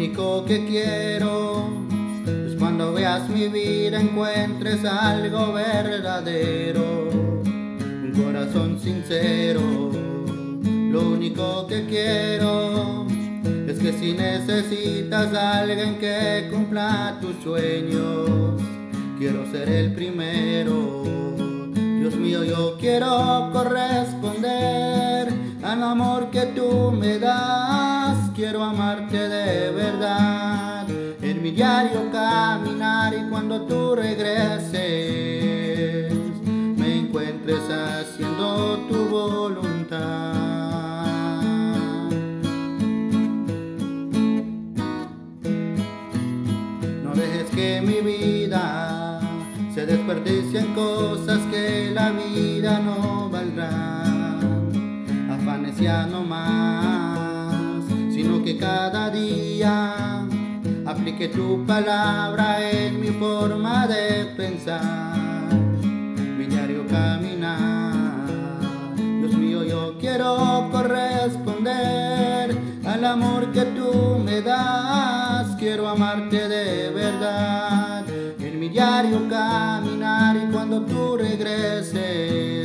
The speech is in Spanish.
único que quiero es cuando veas mi vida encuentres algo verdadero, un corazón sincero. Lo único que quiero es que si necesitas a alguien que cumpla tus sueños, quiero ser el primero. Dios mío, yo quiero corresponder al amor que tú me das. Quiero amarte de verdad, en mi diario caminar, y cuando tú regreses me encuentres haciendo tu voluntad. No dejes que mi vida se desperdicie en cosas que la vida no valdrá. Afanes ya no más, sino que cada día aplique tu palabra en mi forma de pensar, mi diario caminar. Dios mío, yo quiero corresponder al amor que tú me das. Quiero amarte de verdad en mi diario caminar, y cuando tú regreses